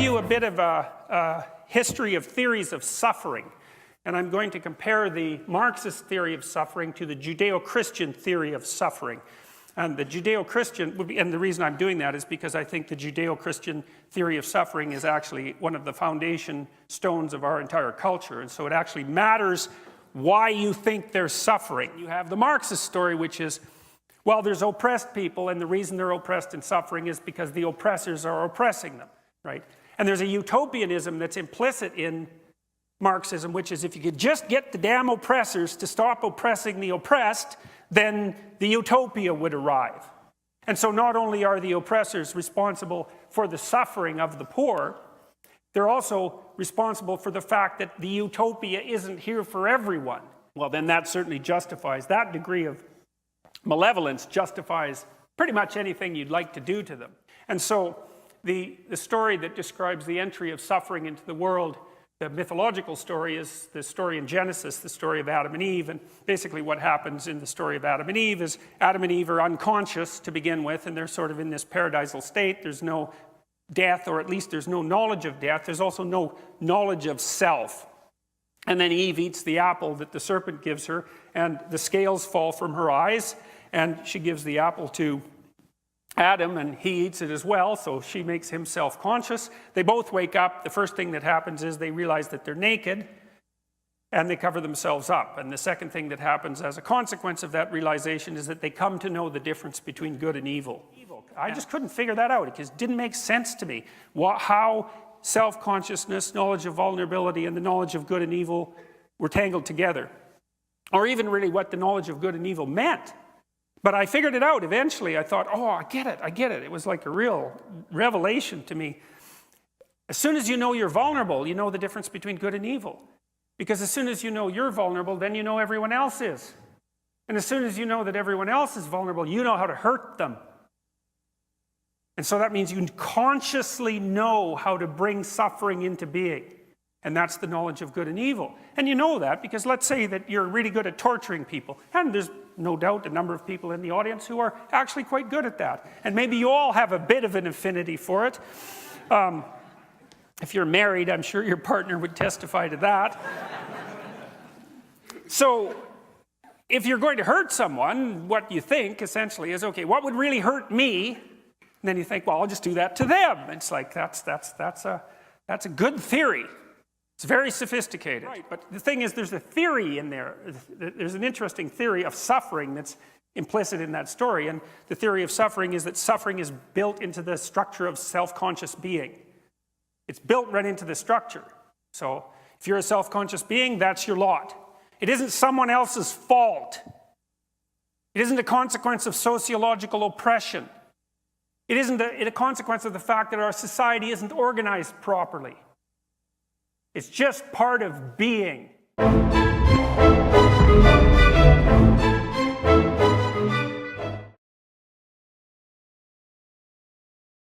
you a bit of a history of theories of suffering. And I'm going to compare the Marxist theory of suffering to the Judeo-Christian theory of suffering. And the Judeo-Christian, and the reason I'm doing that is because I think the Judeo-Christian theory of suffering is actually one of the foundation stones of our entire culture. And so it actually matters why you think there's suffering. You have the Marxist story, which is, well, there's oppressed people, and the reason they're oppressed and suffering is because the oppressors are oppressing them, right? And there's a utopianism that's implicit in Marxism, which is if you could just get the damn oppressors to stop oppressing the oppressed, then the utopia would arrive. And so not only are the oppressors responsible for the suffering of the poor, they're also responsible for the fact that the utopia isn't here for everyone. Well, then that certainly justifies, that degree of malevolence justifies pretty much anything you'd like to do to them. And so the story that describes the entry of suffering into the world, the mythological story, is the story in Genesis, the story of Adam and Eve. And basically what happens in the story of Adam and Eve is Adam and Eve are unconscious to begin with, and they're sort of in this paradisal state. There's no death, or at least there's no knowledge of death. There's also no knowledge of self. And then Eve eats the apple that the serpent gives her, and the scales fall from her eyes, and she gives the apple to Adam, and he eats it as well, so she makes him self-conscious. They both wake up. The first thing that happens is they realize that they're naked, and they cover themselves up. And the second thing that happens as a consequence of that realization is that they come to know the difference between good and evil. I just couldn't figure that out. It just didn't make sense to me. How self-consciousness, knowledge of vulnerability, and the knowledge of good and evil were tangled together. Or even really what the knowledge of good and evil meant. But I figured it out eventually. I thought, oh, I get it. It was like a real revelation to me. As soon as you know you're vulnerable, you know the difference between good and evil. Because as soon as you know you're vulnerable, then you know everyone else is. And as soon as you know that everyone else is vulnerable, you know how to hurt them. And so that means you consciously know how to bring suffering into being. And that's the knowledge of good and evil. And you know that because let's say that you're really good at torturing people. And there's no doubt a number of people in the audience who are actually quite good at that. And maybe you all have a bit of an affinity for it. If you're married, I'm sure your partner would testify to that. So if you're going to hurt someone, what you think essentially is, okay, what would really hurt me? And then you think, well, I'll just do that to them. It's like, that's a good theory. It's very sophisticated. Right. But the thing is, there's a theory in there. There's an interesting theory of suffering that's implicit in that story. And the theory of suffering is that suffering is built into the structure of self-conscious being. It's built right into the structure. So if you're a self-conscious being, that's your lot. It isn't someone else's fault. It isn't a consequence of sociological oppression. It isn't a consequence of the fact that our society isn't organized properly. It's just part of being.